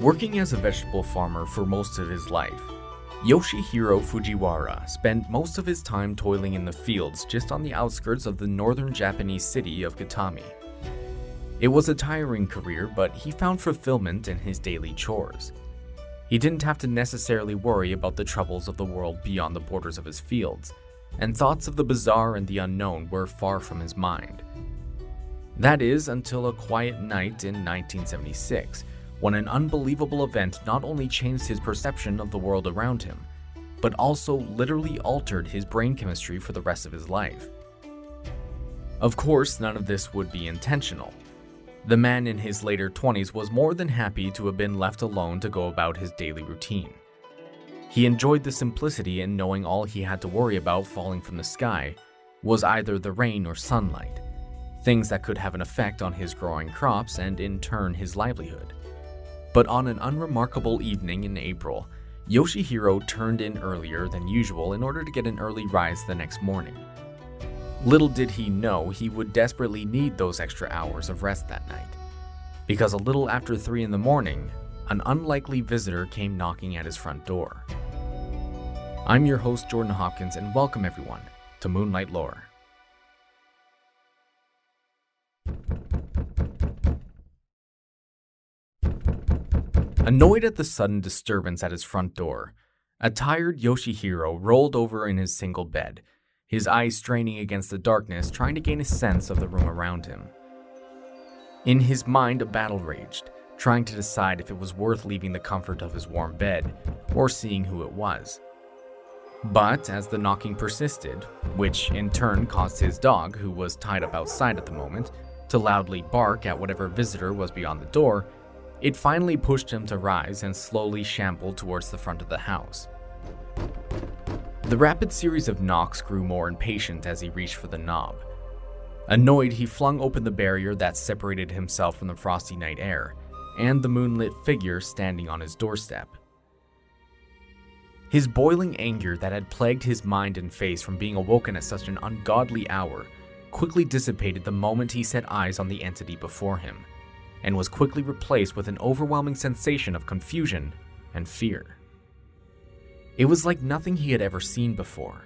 Working as a vegetable farmer for most of his life, Yoshihiro Fujiwara spent most of his time toiling in the fields just on the outskirts of the northern Japanese city of Kitami. It was a tiring career, but he found fulfillment in his daily chores. He didn't have to necessarily worry about the troubles of the world beyond the borders of his fields, and thoughts of the bizarre and the unknown were far from his mind. That is, until a quiet night in 1976, when an unbelievable event not only changed his perception of the world around him, but also literally altered his brain chemistry for the rest of his life. Of course, none of this would be intentional. The man in his later 20s was more than happy to have been left alone to go about his daily routine. He enjoyed the simplicity in knowing all he had to worry about falling from the sky was either the rain or sunlight, things that could have an effect on his growing crops and in turn his livelihood. But on an unremarkable evening in April, Yoshihiro turned in earlier than usual in order to get an early rise the next morning. Little did he know he would desperately need those extra hours of rest that night, because a little after 3 in the morning, an unlikely visitor came knocking at his front door. I'm your host Jordan Hopkins, and welcome everyone to Moonlight Lore. Annoyed at the sudden disturbance at his front door, a tired Yoshihiro rolled over in his single bed, his eyes straining against the darkness, trying to gain a sense of the room around him. In his mind, a battle raged, trying to decide if it was worth leaving the comfort of his warm bed or seeing who it was. But as the knocking persisted, which in turn caused his dog, who was tied up outside at the moment, to loudly bark at whatever visitor was beyond the door, it finally pushed him to rise and slowly shambled towards the front of the house. The rapid series of knocks grew more impatient as he reached for the knob. Annoyed, he flung open the barrier that separated himself from the frosty night air and the moonlit figure standing on his doorstep. His boiling anger that had plagued his mind and face from being awoken at such an ungodly hour quickly dissipated the moment he set eyes on the entity before him, and was quickly replaced with an overwhelming sensation of confusion and fear. It was like nothing he had ever seen before.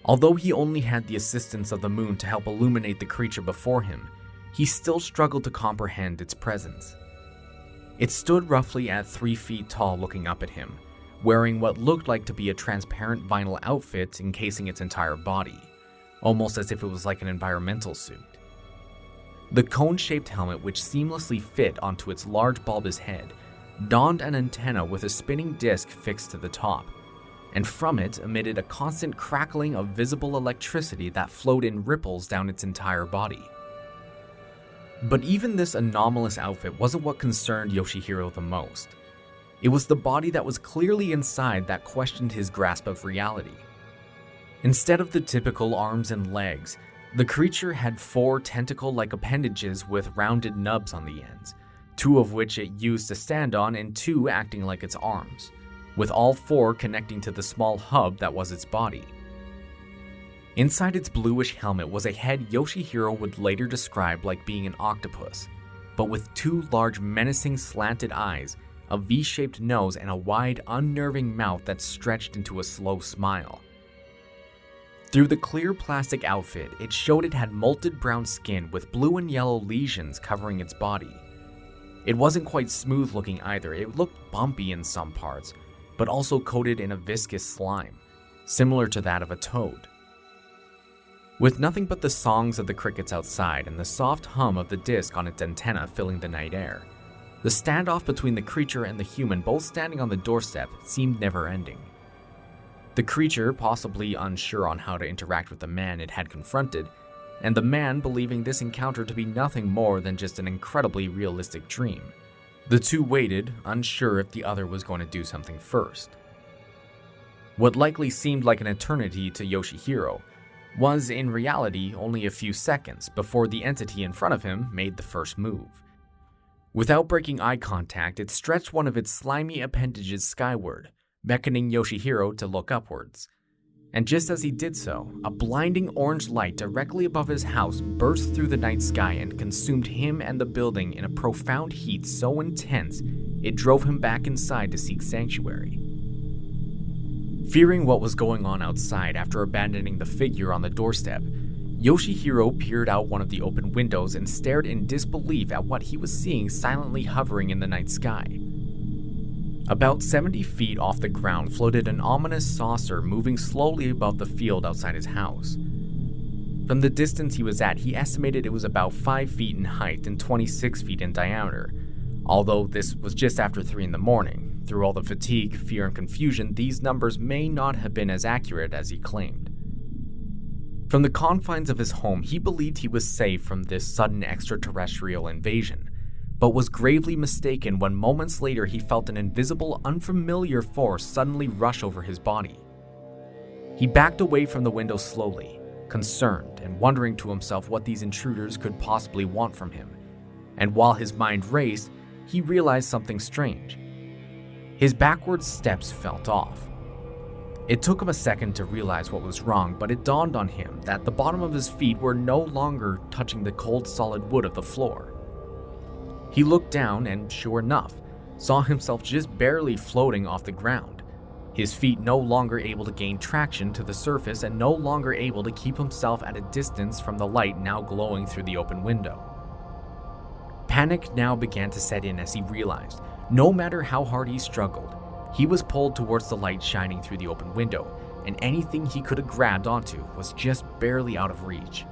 Although he only had the assistance of the moon to help illuminate the creature before him, he still struggled to comprehend its presence. It stood roughly at 3 feet tall, looking up at him, wearing what looked like to be a transparent vinyl outfit encasing its entire body, almost as if it was like an environmental suit. The cone-shaped helmet, which seamlessly fit onto its large bulbous head, donned an antenna with a spinning disc fixed to the top, and from it emitted a constant crackling of visible electricity that flowed in ripples down its entire body. But even this anomalous outfit wasn't what concerned Yoshihiro the most. It was the body that was clearly inside that questioned his grasp of reality. Instead of the typical arms and legs, the creature had 4 tentacle-like appendages with rounded nubs on the ends, 2 of which it used to stand on and 2 acting like its arms, with all 4 connecting to the small hub that was its body. Inside its bluish helmet was a head Yoshihiro would later describe like being an octopus, but with 2 large menacing slanted eyes, a V-shaped nose, and a wide, unnerving mouth that stretched into a slow smile. Through the clear plastic outfit, it showed it had molted brown skin with blue and yellow lesions covering its body. It wasn't quite smooth looking either. It looked bumpy in some parts, but also coated in a viscous slime, similar to that of a toad. With nothing but the songs of the crickets outside and the soft hum of the disc on its antenna filling the night air, the standoff between the creature and the human both standing on the doorstep seemed never-ending. The creature possibly unsure on how to interact with the man it had confronted, and the man believing this encounter to be nothing more than just an incredibly realistic dream. The 2 waited, unsure if the other was going to do something first. What likely seemed like an eternity to Yoshihiro was in reality only a few seconds before the entity in front of him made the first move. Without breaking eye contact, it stretched one of its slimy appendages skyward, beckoning Yoshihiro to look upwards. And just as he did so, a blinding orange light directly above his house burst through the night sky and consumed him and the building in a profound heat so intense it drove him back inside to seek sanctuary. Fearing what was going on outside after abandoning the figure on the doorstep, Yoshihiro peered out one of the open windows and stared in disbelief at what he was seeing silently hovering in the night sky. About 70 feet off the ground floated an ominous saucer moving slowly above the field outside his house. From the distance he was at, he estimated it was about 5 feet in height and 26 feet in diameter. Although this was just after 3 in the morning, through all the fatigue, fear, and confusion, these numbers may not have been as accurate as he claimed. From the confines of his home, he believed he was safe from this sudden extraterrestrial invasion, but was gravely mistaken when moments later he felt an invisible, unfamiliar force suddenly rush over his body. He backed away from the window slowly, concerned and wondering to himself what these intruders could possibly want from him. And while his mind raced, he realized something strange. His backward steps felt off. It took him a second to realize what was wrong, but it dawned on him that the bottom of his feet were no longer touching the cold, solid wood of the floor. He looked down and, sure enough, saw himself just barely floating off the ground, his feet no longer able to gain traction to the surface and no longer able to keep himself at a distance from the light now glowing through the open window. Panic now began to set in as he realized, no matter how hard he struggled, he was pulled towards the light shining through the open window, and anything he could have grabbed onto was just barely out of reach.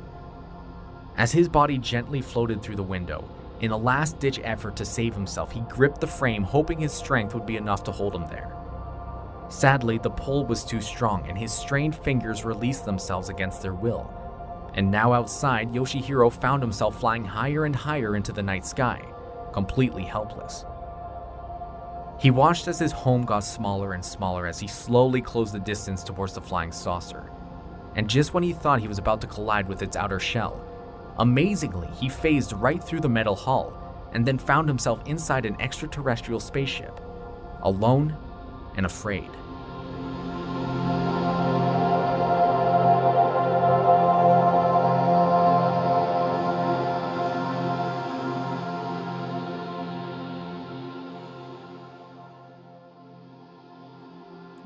As his body gently floated through the window, in a last-ditch effort to save himself, he gripped the frame, hoping his strength would be enough to hold him there. Sadly, the pull was too strong, and his strained fingers released themselves against their will. And now outside, Yoshihiro found himself flying higher and higher into the night sky, completely helpless. He watched as his home got smaller and smaller as he slowly closed the distance towards the flying saucer. And just when he thought he was about to collide with its outer shell, amazingly, he phased right through the metal hull and then found himself inside an extraterrestrial spaceship, alone and afraid.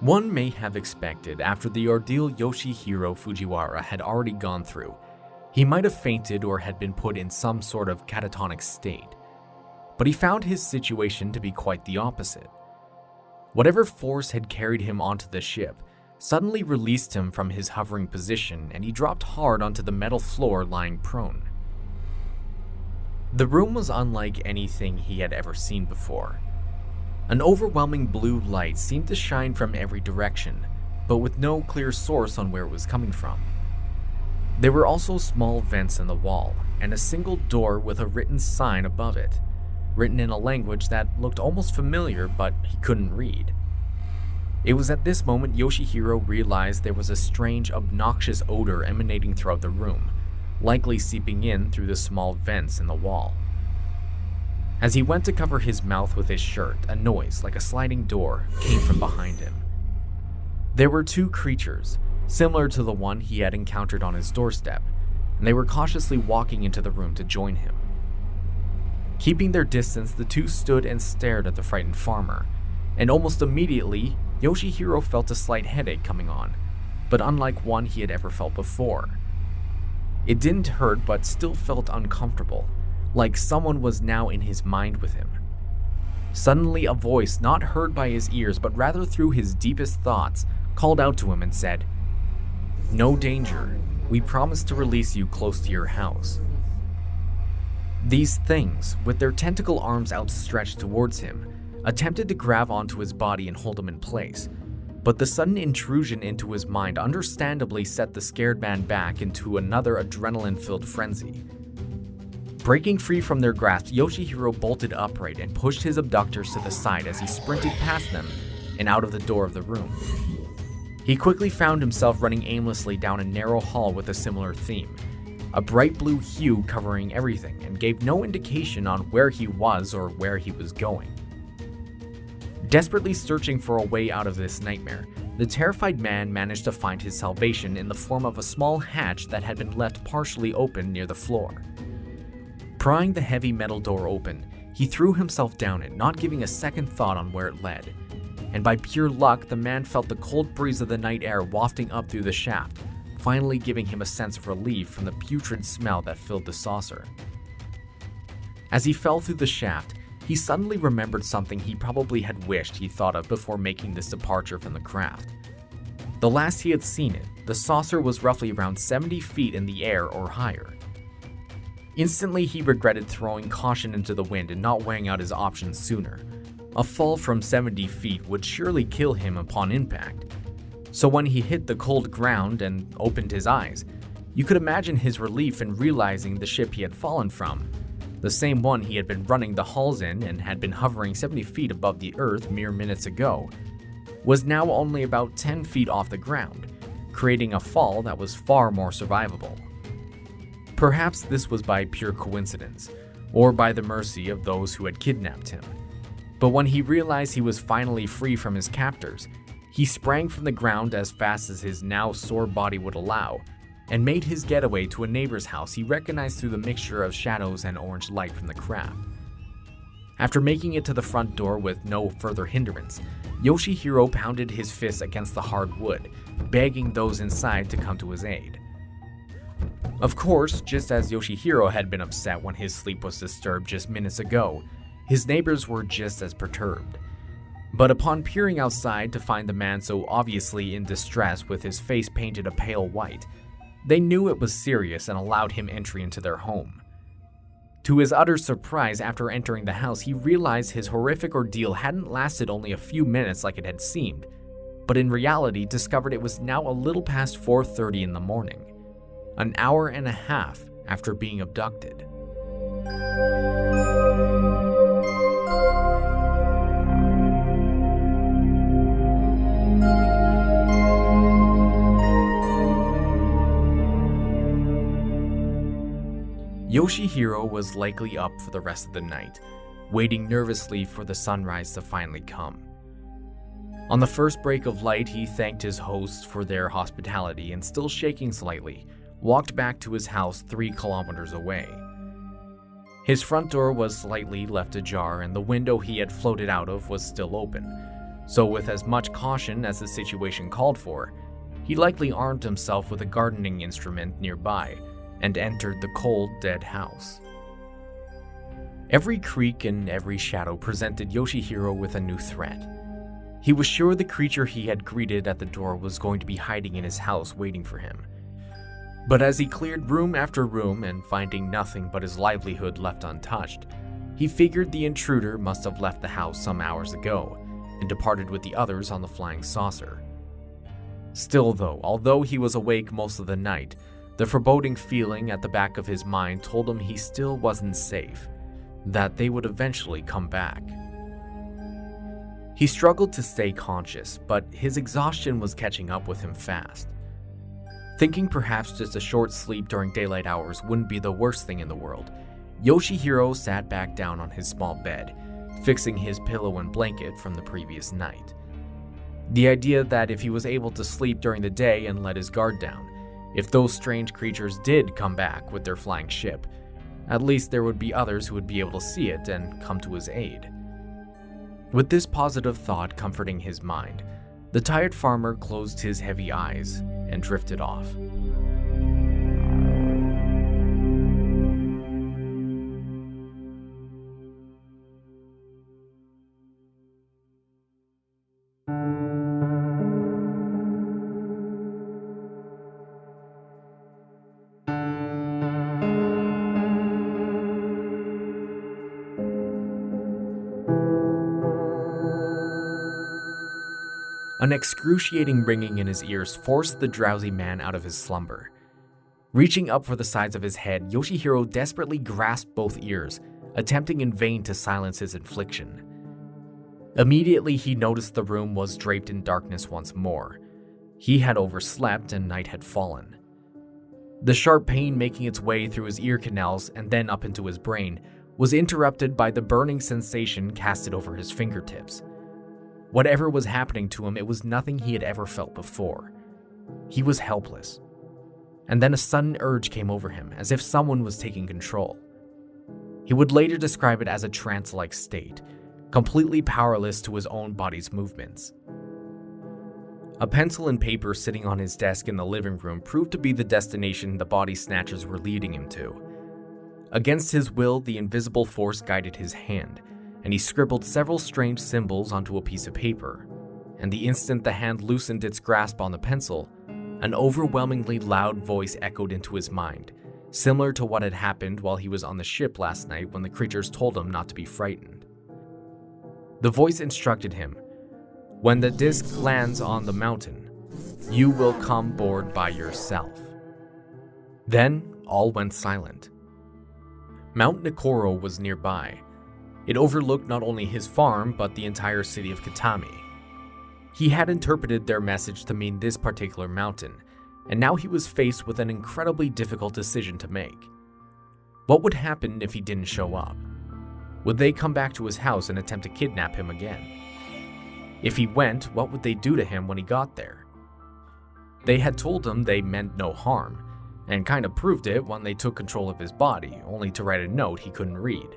One may have expected, after the ordeal Yoshihiro Fujiwara had already gone through, he might have fainted or had been put in some sort of catatonic state. But he found his situation to be quite the opposite. Whatever force had carried him onto the ship suddenly released him from his hovering position, and he dropped hard onto the metal floor, lying prone. The room was unlike anything he had ever seen before. An overwhelming blue light seemed to shine from every direction, but with no clear source on where it was coming from. There were also small vents in the wall, and a single door with a written sign above it, written in a language that looked almost familiar, but he couldn't read. It was at this moment Yoshihiro realized there was a strange, obnoxious odor emanating throughout the room, likely seeping in through the small vents in the wall. As he went to cover his mouth with his shirt, a noise, like a sliding door, came from behind him. There were two creatures, similar to the one he had encountered on his doorstep, and they were cautiously walking into the room to join him. Keeping their distance, the two stood and stared at the frightened farmer, and almost immediately, Yoshihiro felt a slight headache coming on, but unlike one he had ever felt before. It didn't hurt, but still felt uncomfortable, like someone was now in his mind with him. Suddenly, a voice not heard by his ears, but rather through his deepest thoughts, called out to him and said, "No danger. We promise to release you close to your house." These things, with their tentacle arms outstretched towards him, attempted to grab onto his body and hold him in place, but the sudden intrusion into his mind understandably set the scared man back into another adrenaline-filled frenzy. Breaking free from their grasp, Yoshihiro bolted upright and pushed his abductors to the side as he sprinted past them and out of the door of the room. He quickly found himself running aimlessly down a narrow hall with a similar theme, a bright blue hue covering everything, and gave no indication on where he was or where he was going. Desperately searching for a way out of this nightmare, the terrified man managed to find his salvation in the form of a small hatch that had been left partially open near the floor. Prying the heavy metal door open, He threw himself down it, not giving a second thought on where it led. And by pure luck, the man felt the cold breeze of the night air wafting up through the shaft, finally giving him a sense of relief from the putrid smell that filled the saucer. As he fell through the shaft, he suddenly remembered something he probably had wished he thought of before making this departure from the craft. The last he had seen it, the saucer was roughly around 70 feet in the air or higher. Instantly, he regretted throwing caution into the wind and not weighing out his options sooner. A fall from 70 feet would surely kill him upon impact. So when he hit the cold ground and opened his eyes, you could imagine his relief in realizing the ship he had fallen from, the same one he had been running the hulls in and had been hovering 70 feet above the earth mere minutes ago, was now only about 10 feet off the ground, creating a fall that was far more survivable. Perhaps this was by pure coincidence, or by the mercy of those who had kidnapped him. But when he realized he was finally free from his captors, he sprang from the ground as fast as his now sore body would allow, and made his getaway to a neighbor's house he recognized through the mixture of shadows and orange light from the craft. After making it to the front door with no further hindrance, Yoshihiro pounded his fists against the hard wood, begging those inside to come to his aid. Of course, just as Yoshihiro had been upset when his sleep was disturbed just minutes ago, his neighbors were just as perturbed. But upon peering outside to find the man so obviously in distress with his face painted a pale white, they knew it was serious and allowed him entry into their home. To his utter surprise, after entering the house, he realized his horrific ordeal hadn't lasted only a few minutes like it had seemed, but in reality discovered it was now a little past 4:30 in the morning, an hour and a half after being abducted. Yoshihiro was likely up for the rest of the night, waiting nervously for the sunrise to finally come. On the first break of light, he thanked his hosts for their hospitality and, still shaking slightly, walked back to his house 3 kilometers away. His front door was slightly left ajar and the window he had floated out of was still open, so with as much caution as the situation called for, he likely armed himself with a gardening instrument nearby and entered the cold, dead house. Every creak and every shadow presented Yoshihiro with a new threat. He was sure the creature he had greeted at the door was going to be hiding in his house waiting for him. But as he cleared room after room and finding nothing but his livelihood left untouched, he figured the intruder must have left the house some hours ago and departed with the others on the flying saucer. Still though, although he was awake most of the night, the foreboding feeling at the back of his mind told him he still wasn't safe, that they would eventually come back. He struggled to stay conscious, but his exhaustion was catching up with him fast. Thinking perhaps just a short sleep during daylight hours wouldn't be the worst thing in the world, Yoshihiro sat back down on his small bed, fixing his pillow and blanket from the previous night. The idea that if he was able to sleep during the day and let his guard down, if those strange creatures did come back with their flying ship, at least there would be others who would be able to see it and come to his aid. With this positive thought comforting his mind, the tired farmer closed his heavy eyes and drifted off. An excruciating ringing in his ears forced the drowsy man out of his slumber. Reaching up for the sides of his head, Yoshihiro desperately grasped both ears, attempting in vain to silence his infliction. Immediately, he noticed the room was draped in darkness once more. He had overslept and night had fallen. The sharp pain making its way through his ear canals and then up into his brain was interrupted by the burning sensation casted over his fingertips. Whatever was happening to him, it was nothing he had ever felt before. He was helpless. And then a sudden urge came over him, as if someone was taking control. He would later describe it as a trance-like state, completely powerless to his own body's movements. A pencil and paper sitting on his desk in the living room proved to be the destination the body snatchers were leading him to. Against his will, the invisible force guided his hand, and he scribbled several strange symbols onto a piece of paper. And the instant the hand loosened its grasp on the pencil, an overwhelmingly loud voice echoed into his mind, similar to what had happened while he was on the ship last night when the creatures told him not to be frightened. The voice instructed him, "When the disc lands on the mountain, you will come board by yourself." Then all went silent. Mount Nikoro was nearby. It overlooked not only his farm, but the entire city of Kitami. He had interpreted their message to mean this particular mountain, and now he was faced with an incredibly difficult decision to make. What would happen if he didn't show up? Would they come back to his house and attempt to kidnap him again? If he went, what would they do to him when he got there? They had told him they meant no harm, and kind of proved it when they took control of his body, only to write a note he couldn't read.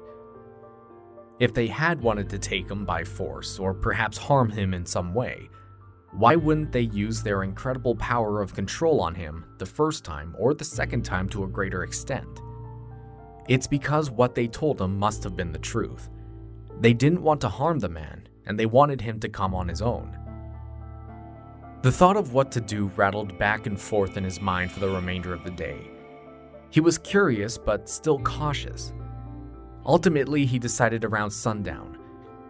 If they had wanted to take him by force, or perhaps harm him in some way, why wouldn't they use their incredible power of control on him the first time or the second time to a greater extent? It's because what they told him must have been the truth. They didn't want to harm the man, and they wanted him to come on his own. The thought of what to do rattled back and forth in his mind for the remainder of the day. He was curious, but still cautious. Ultimately, he decided around sundown,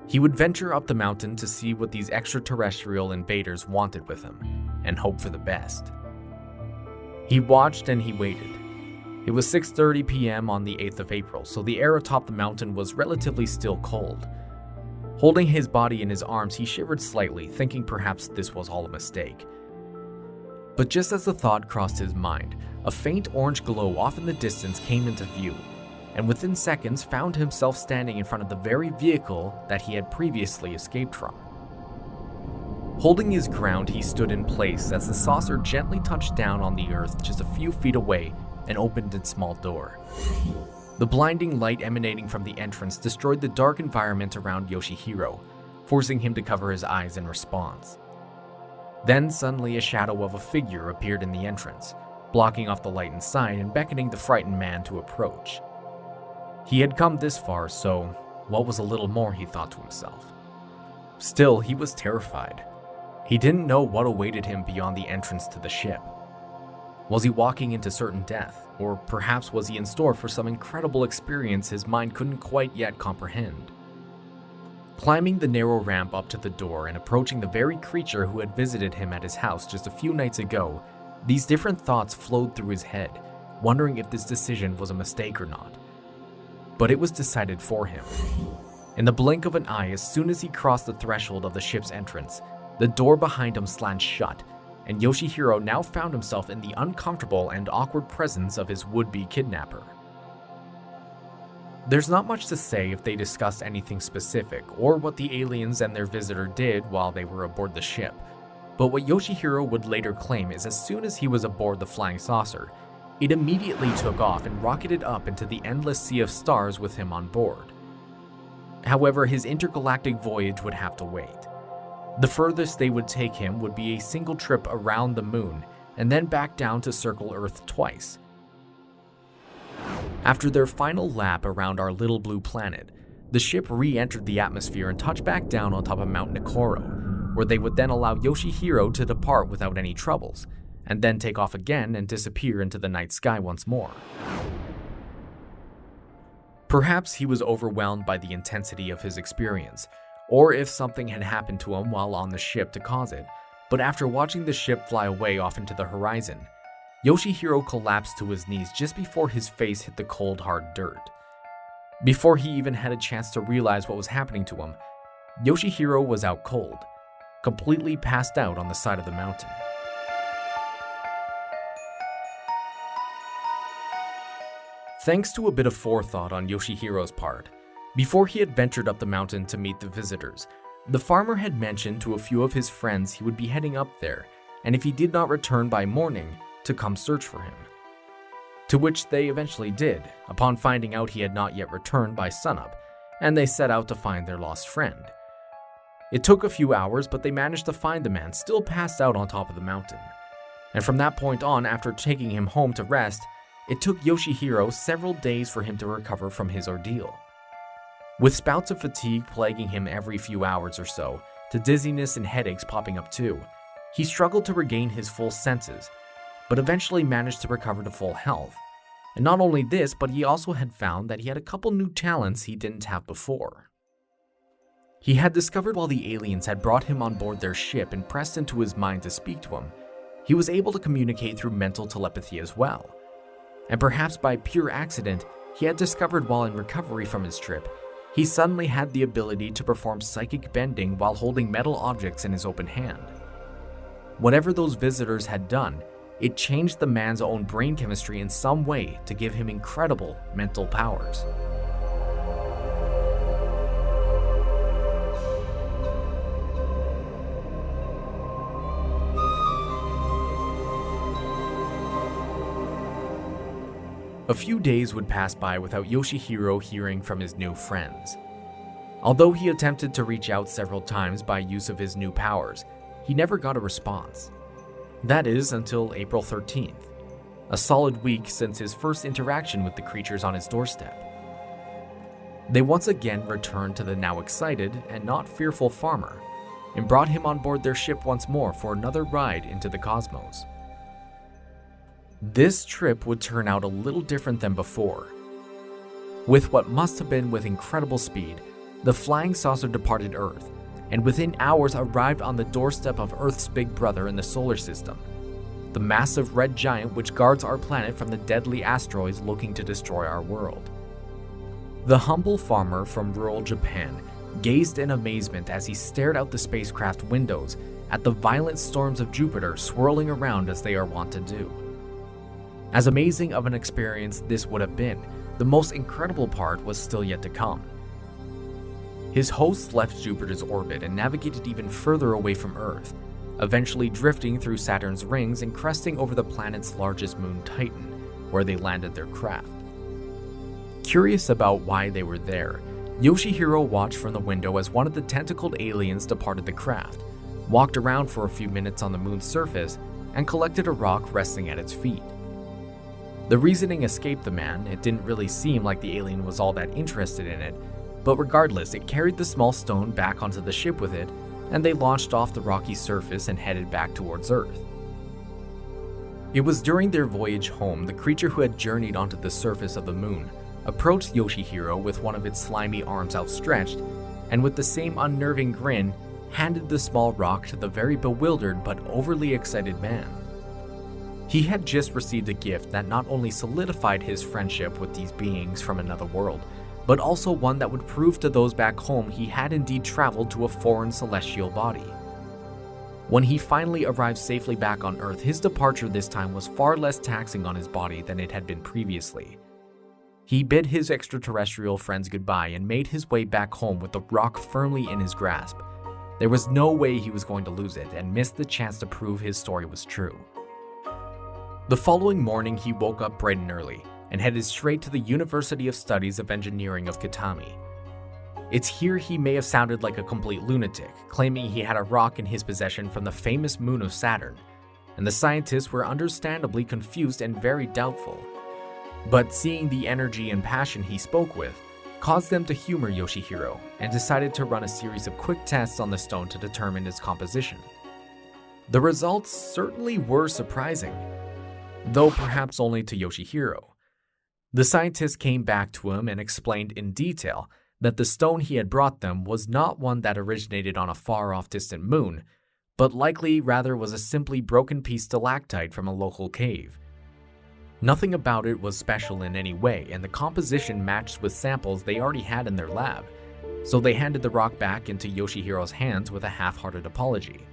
he would venture up the mountain to see what these extraterrestrial invaders wanted with him, and hope for the best. He watched and he waited. It was 6:30 p.m. on the 8th of April, so the air atop the mountain was relatively still cold. Holding his body in his arms, he shivered slightly, thinking perhaps this was all a mistake. But just as the thought crossed his mind, a faint orange glow off in the distance came into view, and within seconds found himself standing in front of the very vehicle that he had previously escaped from. Holding his ground, he stood in place as the saucer gently touched down on the earth just a few feet away and opened its small door. The blinding light emanating from the entrance destroyed the dark environment around Yoshihiro, forcing him to cover his eyes in response. Then suddenly a shadow of a figure appeared in the entrance, blocking off the light inside and beckoning the frightened man to approach. He had come this far, so what was a little more, he thought to himself. Still, he was terrified. He didn't know what awaited him beyond the entrance to the ship. Was he walking into certain death, or perhaps was he in store for some incredible experience his mind couldn't quite yet comprehend? Climbing the narrow ramp up to the door and approaching the very creature who had visited him at his house just a few nights ago, these different thoughts flowed through his head, wondering if this decision was a mistake or not. But it was decided for him. In the blink of an eye, as soon as he crossed the threshold of the ship's entrance, the door behind him slammed shut, and Yoshihiro now found himself in the uncomfortable and awkward presence of his would-be kidnapper. There's not much to say if they discussed anything specific or what the aliens and their visitor did while they were aboard the ship, but what Yoshihiro would later claim is as soon as he was aboard the flying saucer, it immediately took off and rocketed up into the endless sea of stars with him on board. However, his intergalactic voyage would have to wait. The furthest they would take him would be a single trip around the moon and then back down to circle Earth twice. After their final lap around our little blue planet, the ship re-entered the atmosphere and touched back down on top of Mount Nikoro, where they would then allow Yoshihiro to depart without any troubles, and then take off again and disappear into the night sky once more. Perhaps he was overwhelmed by the intensity of his experience, or if something had happened to him while on the ship to cause it, but after watching the ship fly away off into the horizon, Yoshihiro collapsed to his knees just before his face hit the cold, hard dirt. Before he even had a chance to realize what was happening to him, Yoshihiro was out cold, completely passed out on the side of the mountain. Thanks to a bit of forethought on Yoshihiro's part, before he had ventured up the mountain to meet the visitors, the farmer had mentioned to a few of his friends he would be heading up there, and if he did not return by morning, to come search for him. to which they eventually did, upon finding out he had not yet returned by sunup, and they set out to find their lost friend. It took a few hours, but they managed to find the man still passed out on top of the mountain. And from that point on, after taking him home to rest, it took Yoshihiro several days for him to recover from his ordeal. With spouts of fatigue plaguing him every few hours or so, to dizziness and headaches popping up too, he struggled to regain his full senses, but eventually managed to recover to full health. And not only this, but he also had found that he had a couple new talents he didn't have before. He had discovered while the aliens had brought him on board their ship and pressed into his mind to speak to him, he was able to communicate through mental telepathy as well. And perhaps by pure accident, he had discovered while in recovery from his trip, he suddenly had the ability to perform psychic bending while holding metal objects in his open hand. Whatever those visitors had done, it changed the man's own brain chemistry in some way to give him incredible mental powers. A few days would pass by without Yoshihiro hearing from his new friends. Although he attempted to reach out several times by use of his new powers, he never got a response. That is, until April 13th, a solid week since his first interaction with the creatures on his doorstep. They once again returned to the now excited and not fearful farmer, and brought him on board their ship once more for another ride into the cosmos. This trip would turn out a little different than before. With what must have been with incredible speed, the flying saucer departed Earth, and within hours arrived on the doorstep of Earth's big brother in the solar system, the massive red giant which guards our planet from the deadly asteroids looking to destroy our world. The humble farmer from rural Japan gazed in amazement as he stared out the spacecraft windows at the violent storms of Jupiter swirling around as they are wont to do. As amazing of an experience this would have been, the most incredible part was still yet to come. His hosts left Jupiter's orbit and navigated even further away from Earth, eventually drifting through Saturn's rings and cresting over the planet's largest moon, Titan, where they landed their craft. Curious about why they were there, Yoshihiro watched from the window as one of the tentacled aliens departed the craft, walked around for a few minutes on the moon's surface, and collected a rock resting at its feet. The reasoning escaped the man. It didn't really seem like the alien was all that interested in it, but regardless, it carried the small stone back onto the ship with it, and they launched off the rocky surface and headed back towards Earth. It was during their voyage home the creature who had journeyed onto the surface of the moon approached Yoshihiro with one of its slimy arms outstretched, and with the same unnerving grin, handed the small rock to the very bewildered but overly excited man. He had just received a gift that not only solidified his friendship with these beings from another world, but also one that would prove to those back home he had indeed traveled to a foreign celestial body. When he finally arrived safely back on Earth, his departure this time was far less taxing on his body than it had been previously. He bid his extraterrestrial friends goodbye and made his way back home with the rock firmly in his grasp. There was no way he was going to lose it and miss the chance to prove his story was true. The following morning, he woke up bright and early and headed straight to the University of Studies of Engineering of Kitami. It's here he may have sounded like a complete lunatic, claiming he had a rock in his possession from the famous moon of Saturn, and the scientists were understandably confused and very doubtful. But seeing the energy and passion he spoke with caused them to humor Yoshihiro and decided to run a series of quick tests on the stone to determine its composition. The results certainly were surprising, though perhaps only to Yoshihiro. The scientists came back to him and explained in detail that the stone he had brought them was not one that originated on a far-off distant moon, but likely rather was a simply broken piece stalactite from a local cave. Nothing about it was special in any way, and the composition matched with samples they already had in their lab, so they handed the rock back into Yoshihiro's hands with a half-hearted apology.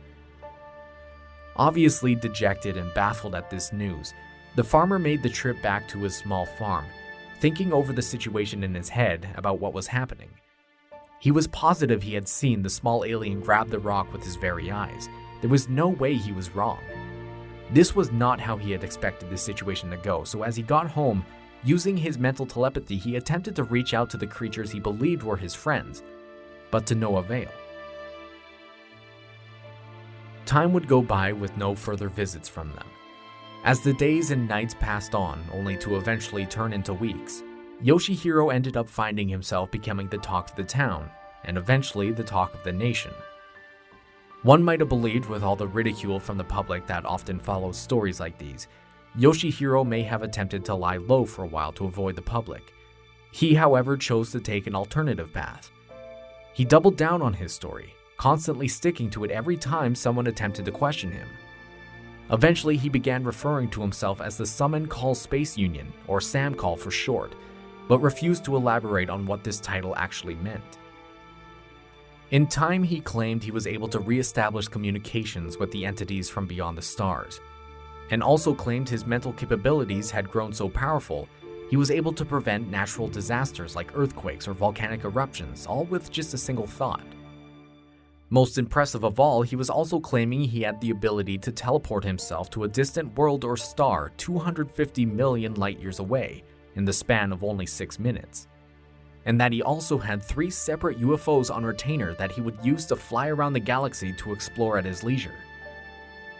Obviously dejected and baffled at this news, the farmer made the trip back to his small farm, thinking over the situation in his head about what was happening. He was positive he had seen the small alien grab the rock with his very eyes. There was no way he was wrong. This was not how he had expected this situation to go, so as he got home, using his mental telepathy, he attempted to reach out to the creatures he believed were his friends, but to no avail. Time would go by with no further visits from them. As the days and nights passed on, only to eventually turn into weeks, Yoshihiro ended up finding himself becoming the talk of the town, and eventually the talk of the nation. One might have believed, with all the ridicule from the public that often follows stories like these, Yoshihiro may have attempted to lie low for a while to avoid the public. He, however, chose to take an alternative path. He doubled down on his story, constantly sticking to it every time someone attempted to question him. Eventually, he began referring to himself as the Summon Call Space Union, or SAMCALL for short, but refused to elaborate on what this title actually meant. In time, he claimed he was able to re-establish communications with the entities from beyond the stars, and also claimed his mental capabilities had grown so powerful, he was able to prevent natural disasters like earthquakes or volcanic eruptions, all with just a single thought. Most impressive of all, he was also claiming he had the ability to teleport himself to a distant world or star 250 million light years away in the span of only 6 minutes. And that he also had 3 separate UFOs on retainer that he would use to fly around the galaxy to explore at his leisure.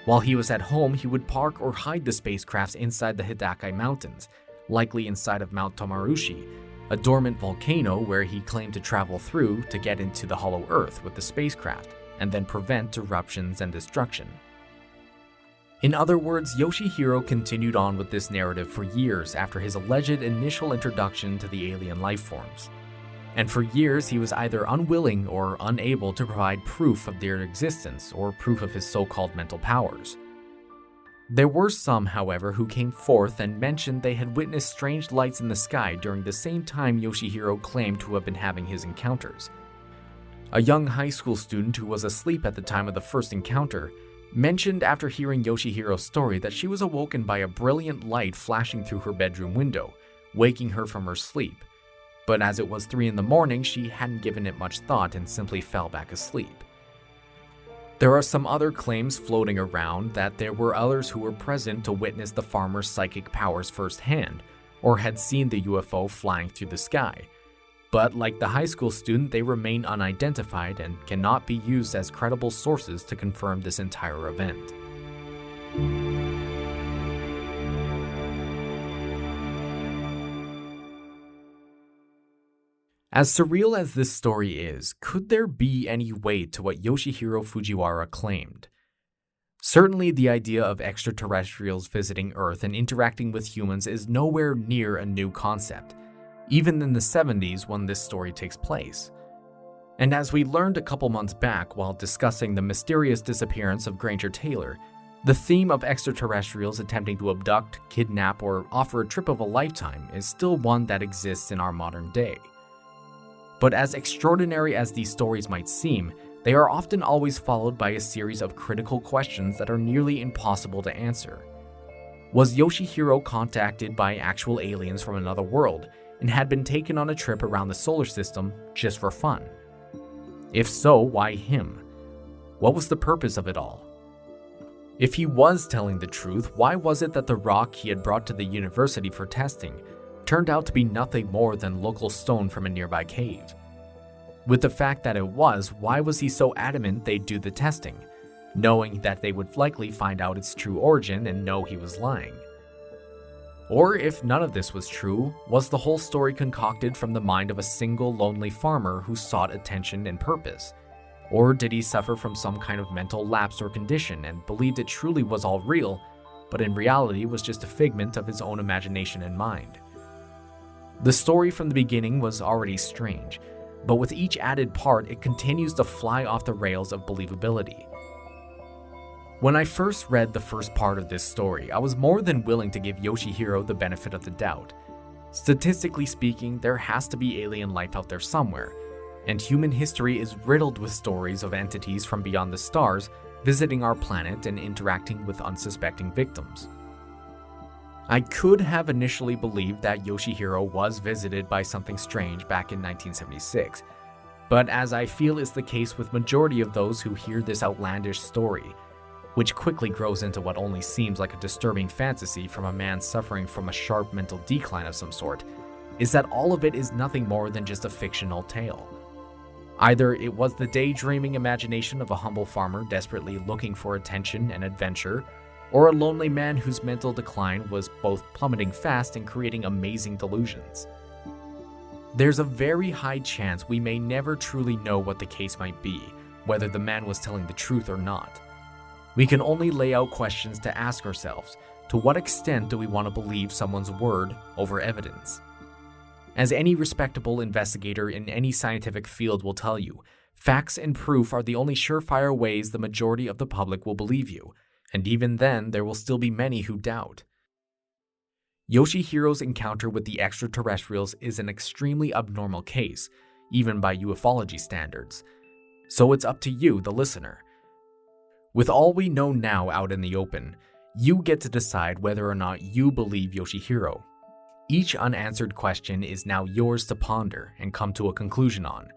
While he was at home, he would park or hide the spacecrafts inside the Hidakai Mountains, likely inside of Mount Tomarushi, a dormant volcano where he claimed to travel through to get into the hollow earth with the spacecraft, and then prevent eruptions and destruction. In other words, Yoshihiro continued on with this narrative for years after his alleged initial introduction to the alien life forms. And for years, he was either unwilling or unable to provide proof of their existence or proof of his so-called mental powers. There were some, however, who came forth and mentioned they had witnessed strange lights in the sky during the same time Yoshihiro claimed to have been having his encounters. A young high school student who was asleep at the time of the first encounter mentioned after hearing Yoshihiro's story that she was awoken by a brilliant light flashing through her bedroom window, waking her from her sleep. But as it was 3 a.m, she hadn't given it much thought and simply fell back asleep. There are some other claims floating around that there were others who were present to witness the farmer's psychic powers firsthand, or had seen the UFO flying through the sky. But like the high school student, they remain unidentified and cannot be used as credible sources to confirm this entire event. As surreal as this story is, could there be any weight to what Yoshihiro Fujiwara claimed? Certainly, the idea of extraterrestrials visiting Earth and interacting with humans is nowhere near a new concept, even in the 70s when this story takes place. And as we learned a couple months back while discussing the mysterious disappearance of Granger Taylor, the theme of extraterrestrials attempting to abduct, kidnap, or offer a trip of a lifetime is still one that exists in our modern day. But as extraordinary as these stories might seem, they are often always followed by a series of critical questions that are nearly impossible to answer. Was Yoshihiro contacted by actual aliens from another world and had been taken on a trip around the solar system just for fun? If so, why him? What was the purpose of it all? If he was telling the truth, why was it that the rock he had brought to the university for testing turned out to be nothing more than local stone from a nearby cave? With the fact that it was, why was he so adamant they'd do the testing, knowing that they would likely find out its true origin and know he was lying? Or if none of this was true, was the whole story concocted from the mind of a single lonely farmer who sought attention and purpose? Or did he suffer from some kind of mental lapse or condition and believed it truly was all real, but in reality was just a figment of his own imagination and mind? The story from the beginning was already strange, but with each added part, it continues to fly off the rails of believability. When I first read the first part of this story, I was more than willing to give Yoshihiro the benefit of the doubt. Statistically speaking, there has to be alien life out there somewhere, and human history is riddled with stories of entities from beyond the stars visiting our planet and interacting with unsuspecting victims. I could have initially believed that Yoshihiro was visited by something strange back in 1976, but as I feel is the case with majority of those who hear this outlandish story, which quickly grows into what only seems like a disturbing fantasy from a man suffering from a sharp mental decline of some sort, is that all of it is nothing more than just a fictional tale. Either it was the daydreaming imagination of a humble farmer desperately looking for attention and adventure, or a lonely man whose mental decline was both plummeting fast and creating amazing delusions. There's a very high chance we may never truly know what the case might be, whether the man was telling the truth or not. We can only lay out questions to ask ourselves: to what extent do we want to believe someone's word over evidence? As any respectable investigator in any scientific field will tell you, facts and proof are the only surefire ways the majority of the public will believe you, and even then there will still be many who doubt. Yoshihiro's encounter with the extraterrestrials is an extremely abnormal case, even by ufology standards. So it's up to you, the listener. With all we know now out in the open, you get to decide whether or not you believe Yoshihiro. Each unanswered question is now yours to ponder and come to a conclusion on.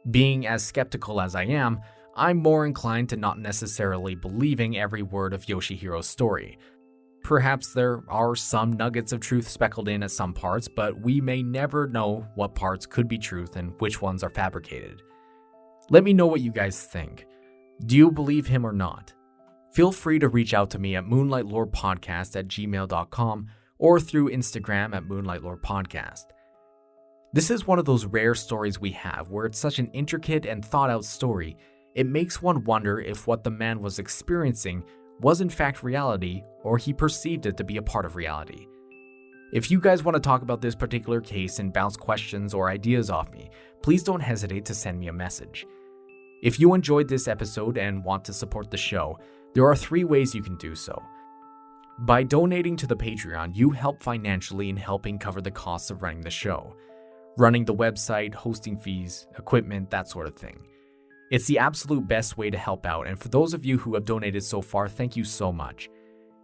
Being as skeptical as I am, I'm more inclined to not necessarily believing every word of Yoshihiro's story. Perhaps there are some nuggets of truth speckled in at some parts, but we may never know what parts could be truth and which ones are fabricated. Let me know what you guys think. Do you believe him or not? Feel free to reach out to me at moonlightlorepodcast@gmail.com or through Instagram at Moonlight Lore Podcast. This is one of those rare stories we have where it's such an intricate and thought out story, it makes one wonder if what the man was experiencing was in fact reality, or he perceived it to be a part of reality. If you guys want to talk about this particular case and bounce questions or ideas off me, please don't hesitate to send me a message. If you enjoyed this episode and want to support the show, there are 3 ways you can do so. By donating to the Patreon, you help financially in helping cover the costs of running the show, running the website, hosting fees, equipment, that sort of thing. It's the absolute best way to help out, and for those of you who have donated so far, thank you so much.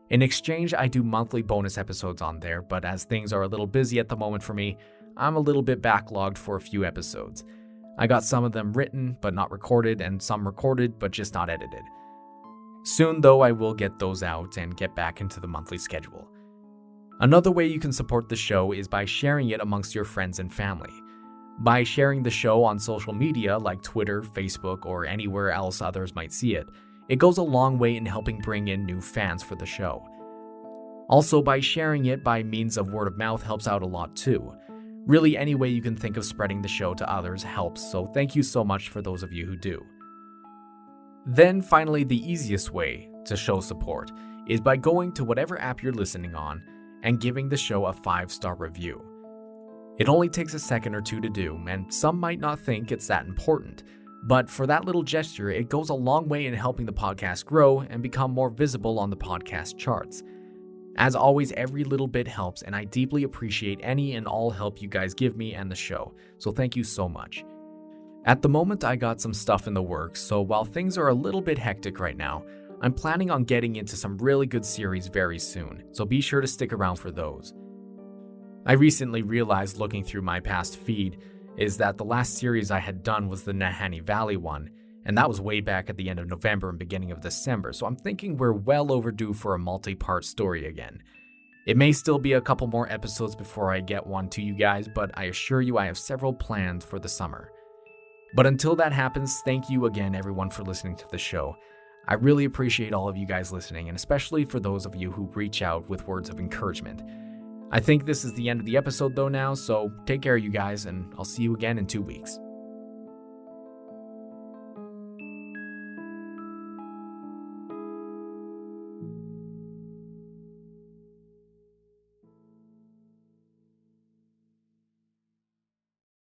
In exchange, I do monthly bonus episodes on there, but as things are a little busy at the moment for me, I'm a little bit backlogged for a few episodes. I got some of them written but not recorded, and some recorded but just not edited. Soon though, I will get those out and get back into the monthly schedule. Another way you can support the show is by sharing it amongst your friends and family. By sharing the show on social media like Twitter, Facebook, or anywhere else others might see it, it goes a long way in helping bring in new fans for the show. Also, by sharing it by means of word of mouth helps out a lot too. Really, any way you can think of spreading the show to others helps, so thank you so much for those of you who do. Then finally, the easiest way to show support is by going to whatever app you're listening on and giving the show a 5-star review. It only takes a second or two to do, and some might not think it's that important, but for that little gesture, it goes a long way in helping the podcast grow and become more visible on the podcast charts. As always, every little bit helps, and I deeply appreciate any and all help you guys give me and the show, so thank you so much. At the moment, I got some stuff in the works, so while things are a little bit hectic right now, I'm planning on getting into some really good series very soon, so be sure to stick around for those. I recently realized looking through my past feed is that the last series I had done was the Nahanni Valley one, and that was way back at the end of November and beginning of December, so I'm thinking we're well overdue for a multi-part story again. It may still be a couple more episodes before I get one to you guys, but I assure you I have several planned for the summer. But until that happens, thank you again everyone for listening to the show. I really appreciate all of you guys listening, and especially for those of you who reach out with words of encouragement. I think this is the end of the episode though now, so take care you guys, and I'll see you again in 2 weeks.